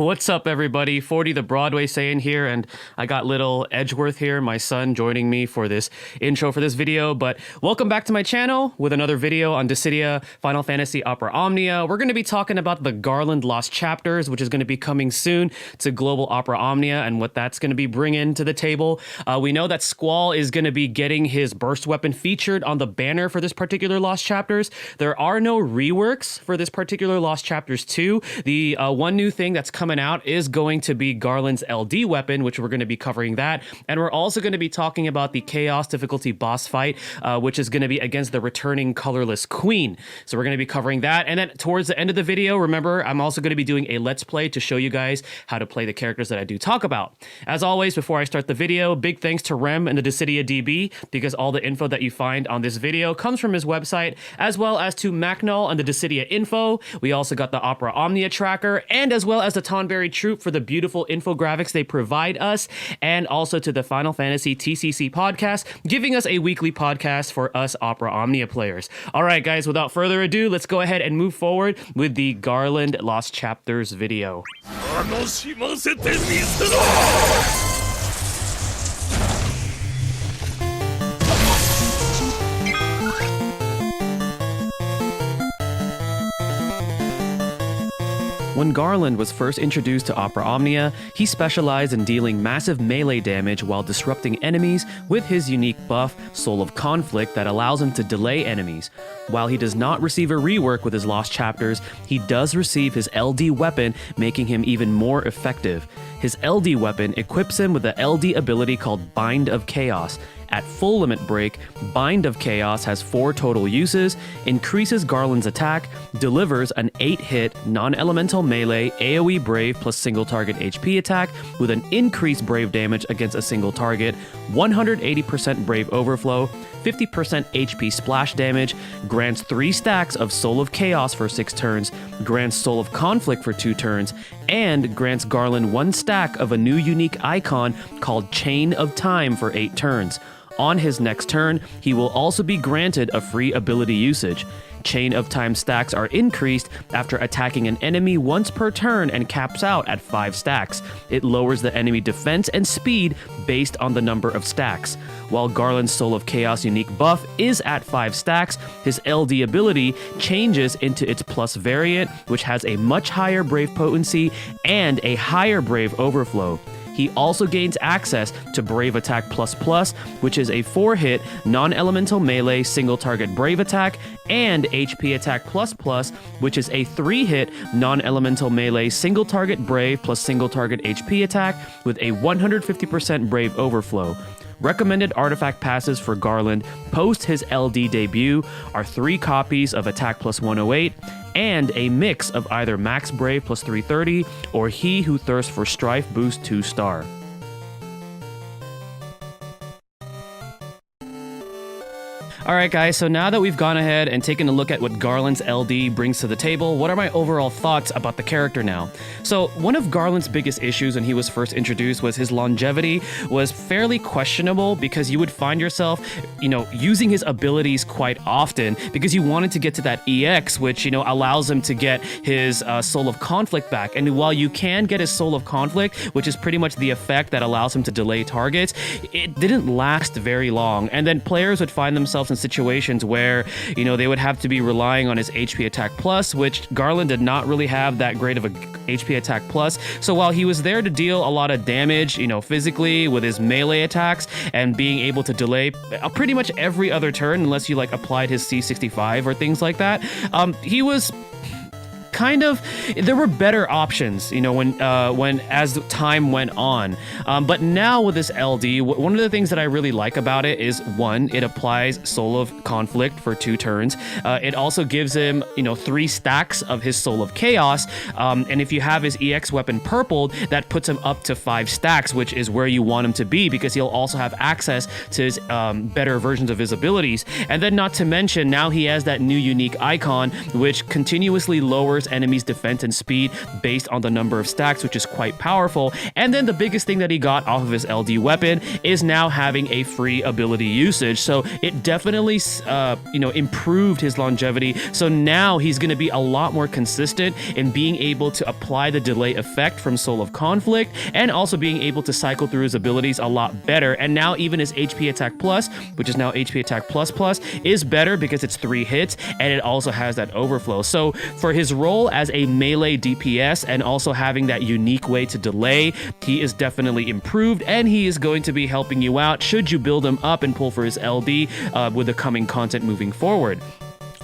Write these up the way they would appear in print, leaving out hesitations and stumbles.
What's up, everybody? 40 the Broadway Saiyan here, and I got little Edgeworth here, my son, joining me for this intro for this video. But welcome back to my channel with another video on Dissidia Final Fantasy Opera Omnia. We're going to be talking about the Garland Lost Chapters, which is going to be coming soon to Global Opera Omnia, and what that's going to be bringing to the table. We know that Squall is going to be getting his burst weapon featured on the banner for this particular Lost Chapters. There are no reworks for this particular Lost Chapters 2. The one new thing that's coming out is going to be Garland's LD weapon, which we're going to be covering that. And we're also going to be talking about the Chaos difficulty boss fight, which is going to be against the returning Colorless Queen. So we're going to be covering that. And then towards the end of the video, remember, I'm also going to be doing a Let's Play to show you guys how to play the characters that I do talk about. As always, before I start the video, big thanks to Rem and the Dissidia DB, because all the info that you find on this video comes from his website, as well as to Macnol and the Dissidia info. We also got the Opera Omnia tracker, and as well as the Tonberry Troop for the beautiful infographics they provide us, and also to the Final Fantasy TCC podcast, giving us a weekly podcast for us Opera Omnia players. All right, guys, without further ado, let's go ahead and move forward with the Garland Lost Chapters video. When Garland was first introduced to Opera Omnia, he specialized in dealing massive melee damage while disrupting enemies with his unique buff, Soul of Conflict, that allows him to delay enemies. While he does not receive a rework with his Lost Chapters, he does receive his LD weapon, making him even more effective. His LD weapon equips him with the LD ability called Bind of Chaos. At full limit break, Bind of Chaos has 4 total uses, increases Garland's attack, delivers an 8-hit non-elemental melee AoE Brave plus single target HP attack with an increased Brave damage against a single target, 180% Brave overflow, 50% HP splash damage, grants 3 stacks of Soul of Chaos for 6 turns, grants Soul of Conflict for 2 turns, and grants Garland 1 stack of a new unique icon called Chain of Time for 8 turns. On his next turn, he will also be granted a free ability usage. Chain of Time stacks are increased after attacking an enemy once per turn and caps out at 5 stacks. It lowers the enemy defense and speed based on the number of stacks. While Garland's Soul of Chaos unique buff is at 5 stacks, his LD ability changes into its plus variant, which has a much higher Brave potency and a higher Brave overflow. He also gains access to Brave Attack++, which is a 4-hit non-elemental melee single-target Brave Attack, and HP Attack++, which is a 3-hit non-elemental melee single-target Brave plus single-target HP attack with a 150% Brave overflow. Recommended artifact passes for Garland post his LD debut are 3 copies of Attack plus 108 and a mix of either Max Brave plus 330 or He Who Thirsts for Strife boost 2-star. Alright guys, so now that we've gone ahead and taken a look at what Garland's LD brings to the table, what are my overall thoughts about the character now? So one of Garland's biggest issues when he was first introduced was his longevity was fairly questionable, because you would find yourself, using his abilities quite often because you wanted to get to that EX, which, allows him to get his Soul of Conflict back. And while you can get his Soul of Conflict, which is pretty much the effect that allows him to delay targets, it didn't last very long. And then players would find themselves in situations where, they would have to be relying on his HP Attack Plus, which Garland did not really have that great of a HP Attack Plus. So while he was there to deal a lot of damage, physically with his melee attacks and being able to delay pretty much every other turn, unless you applied his C65 or things like that, he was there were better options, when as time went on. But now with this LD, one of the things that I really like about it is, 1, it applies Soul of Conflict for 2 turns. It also gives him, 3 stacks of his Soul of Chaos. And if you have his EX weapon purpled, that puts him up to 5 stacks, which is where you want him to be, because he'll also have access to his better versions of his abilities. And then not to mention, now he has that new unique icon, which continuously lowers enemies' defense and speed based on the number of stacks, which is quite powerful. And then the biggest thing that he got off of his LD weapon is now having a free ability usage. So it definitely, improved his longevity. So now he's going to be a lot more consistent in being able to apply the delay effect from Soul of Conflict, and also being able to cycle through his abilities a lot better. And now even his HP attack plus, which is now HP attack plus plus, is better because it's 3 hits, and it also has that overflow. So for his role as a melee DPS and also having that unique way to delay, he is definitely improved, and he is going to be helping you out should you build him up and pull for his LD with the coming content moving forward.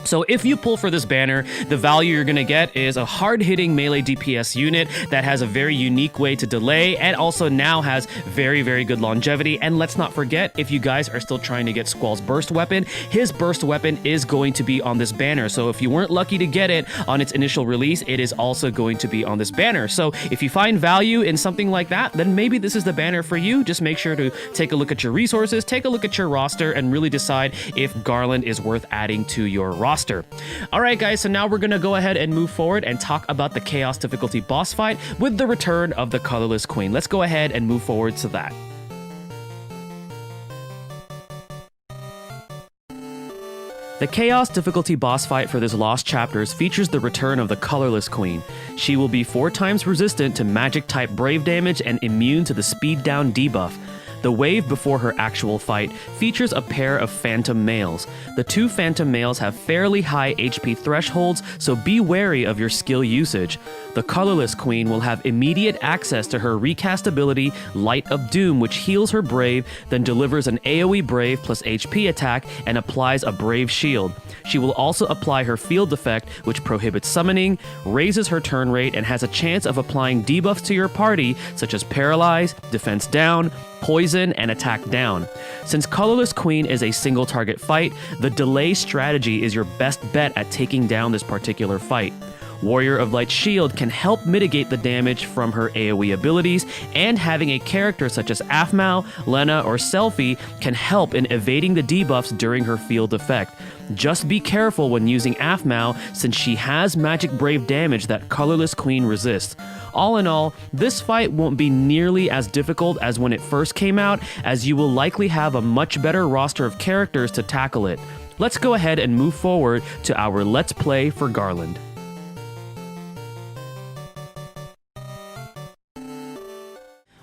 So if you pull for this banner, the value you're going to get is a hard-hitting melee DPS unit that has a very unique way to delay, and also now has very, very good longevity. And let's not forget, if you guys are still trying to get Squall's burst weapon, his burst weapon is going to be on this banner. So if you weren't lucky to get it on its initial release, it is also going to be on this banner. So if you find value in something like that, then maybe this is the banner for you. Just make sure to take a look at your resources, take a look at your roster, and really decide if Garland is worth adding to your roster. Alright guys, so now we're gonna go ahead and move forward and talk about the Chaos difficulty boss fight with the return of the Colorless Queen. Let's go ahead and move forward to that. The Chaos difficulty boss fight for this Lost Chapters features the return of the Colorless Queen. She will be 4 times resistant to magic type brave damage and immune to the speed down debuff. The wave before her actual fight features a pair of phantom males. The 2 phantom males have fairly high HP thresholds, so be wary of your skill usage. The Colorless Queen will have immediate access to her recast ability, Light of Doom, which heals her Brave, then delivers an AoE Brave plus HP attack and applies a Brave shield. She will also apply her field effect, which prohibits summoning, raises her turn rate, and has a chance of applying debuffs to your party, such as Paralyze, Defense Down, Poison, and Attack Down. Since Colorless Queen is a single target fight, the delay strategy is your best bet at taking down this particular fight. Warrior of Light's shield can help mitigate the damage from her AoE abilities, and having a character such as Aphmau, Lena, or Selphie can help in evading the debuffs during her field effect. Just be careful when using Aphmau, since she has magic brave damage that Colorless Queen resists. All in all, this fight won't be nearly as difficult as when it first came out, as you will likely have a much better roster of characters to tackle it. Let's go ahead and move forward to our Let's Play for Garland.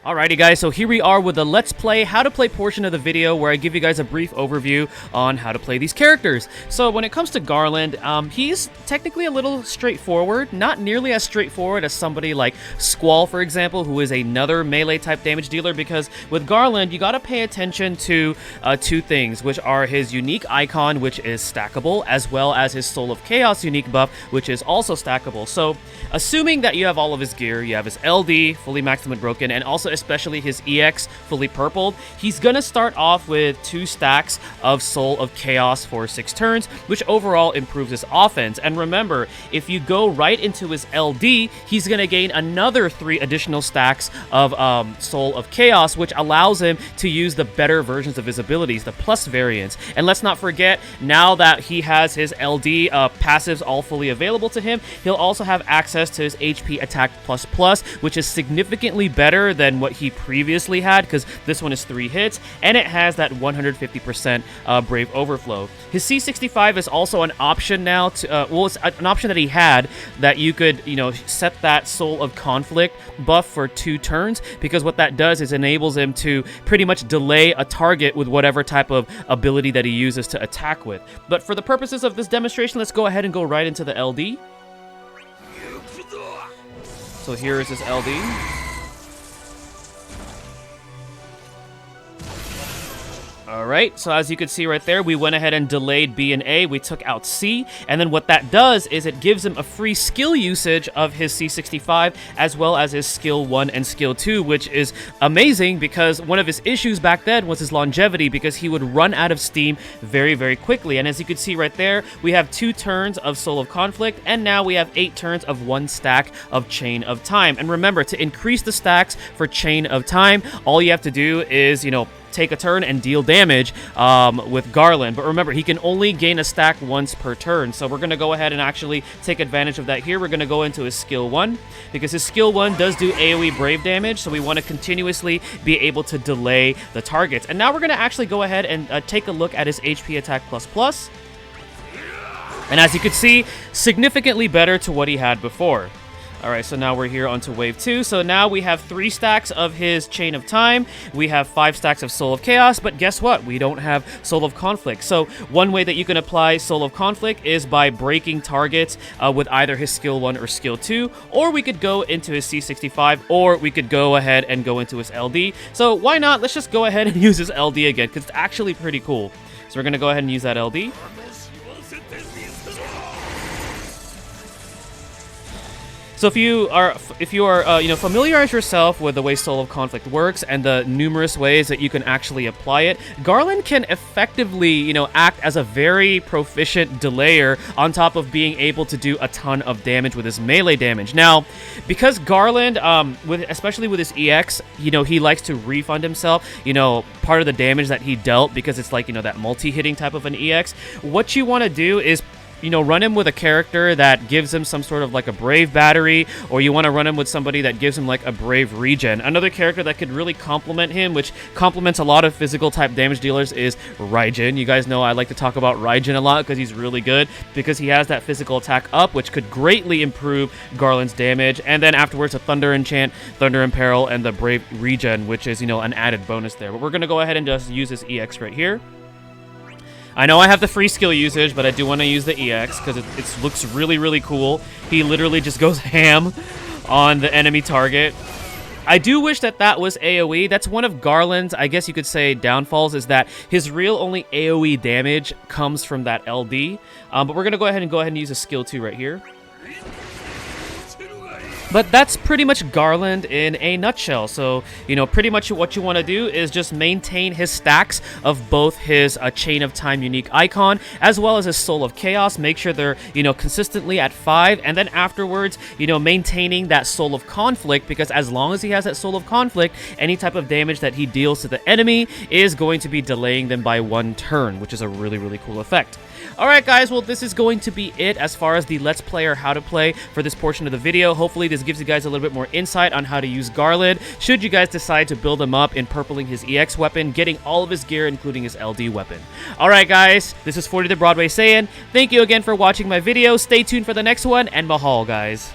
Alrighty guys, so here we are with the Let's Play, How to Play portion of the video, where I give you guys a brief overview on how to play these characters. So when it comes to Garland, he's technically a little straightforward, not nearly as straightforward as somebody like Squall, for example, who is another melee type damage dealer, because with Garland, you gotta pay attention to 2 things, which are his unique icon, which is stackable, as well as his Soul of Chaos unique buff, which is also stackable. So assuming that you have all of his gear, you have his LD, fully maxed and broken, and also especially his EX fully purpled, he's gonna start off with 2 stacks of Soul of Chaos for 6 turns, which overall improves his offense. And remember, if you go right into his LD, he's gonna gain another 3 additional stacks of Soul of Chaos, which allows him to use the better versions of his abilities, the plus variants. And let's not forget, now that he has his LD passives all fully available to him, he'll also have access to his HP attack plus plus, which is significantly better than what he previously had, because this one is 3 hits, and it has that 150% Brave Overflow. His C65 is also an option now to, well, it's an option that he had, that you could, set that Soul of Conflict buff for 2 turns, because what that does is enables him to pretty much delay a target with whatever type of ability that he uses to attack with. But for the purposes of this demonstration, let's go ahead and go right into the LD. So here is his LD. Alright, so as you can see right there, we went ahead and delayed B and A, we took out C, and then what that does is it gives him a free skill usage of his C65, as well as his skill 1 and skill 2, which is amazing, because one of his issues back then was his longevity, because he would run out of steam very, very quickly. And as you can see right there, we have 2 turns of Soul of Conflict, and now we have 8 turns of 1 stack of Chain of Time. And remember, to increase the stacks for Chain of Time, all you have to do is, take a turn and deal damage with Garland. But remember, he can only gain a stack once per turn. So we're going to go ahead and actually take advantage of that here. We're going to go into his skill 1 because his skill 1 does do AoE Brave damage. So we want to continuously be able to delay the targets. And now we're going to actually go ahead and take a look at his HP attack plus. And as you can see, significantly better to what he had before. Alright, so now we're here onto wave 2. So now we have 3 stacks of his Chain of Time. We have 5 stacks of Soul of Chaos, but guess what? We don't have Soul of Conflict. So one way that you can apply Soul of Conflict is by breaking targets with either his skill 1 or skill 2, or we could go into his C65, or we could go ahead and go into his LD. So why not? Let's just go ahead and use his LD again, because it's actually pretty cool. So we're going to go ahead and use that LD. So if you are familiarize yourself with the way Soul of Conflict works and the numerous ways that you can actually apply it, Garland can effectively, act as a very proficient delayer on top of being able to do a ton of damage with his melee damage. Now, because Garland, especially with his EX, he likes to refund himself, part of the damage that he dealt, because it's like, that multi-hitting type of an EX. What you want to do is run him with a character that gives him some sort of like a Brave Battery, or you want to run him with somebody that gives him like a Brave Regen. Another character that could really complement him, which complements a lot of physical type damage dealers, is Raijin. You guys know I like to talk about Raijin a lot because he's really good, because he has that physical attack up, which could greatly improve Garland's damage. And then afterwards, a Thunder Enchant, Thunder Imperil, and the Brave Regen, which is, an added bonus there. But we're going to go ahead and just use this EX right here. I know I have the free skill usage, but I do want to use the EX because it looks really, really cool. He literally just goes ham on the enemy target. I do wish that was AoE. That's one of Garland's, I guess you could say, downfalls, is that his real only AoE damage comes from that LD. But we're going to go ahead and use a skill 2 right here. But that's pretty much Garland in a nutshell. So, pretty much what you want to do is just maintain his stacks of both his Chain of Time unique icon as well as his Soul of Chaos. Make sure they're, consistently at 5. And then afterwards, maintaining that Soul of Conflict, because as long as he has that Soul of Conflict, any type of damage that he deals to the enemy is going to be delaying them by 1 turn, which is a really, really cool effect. Alright guys, well this is going to be it as far as the Let's Play or How to Play for this portion of the video. Hopefully this gives you guys a little bit more insight on how to use Garland, should you guys decide to build him up in purpling his EX weapon, getting all of his gear, including his LD weapon. Alright guys, this is 40 the Broadway Saiyan. Thank you again for watching my video. Stay tuned for the next one, and mahal guys.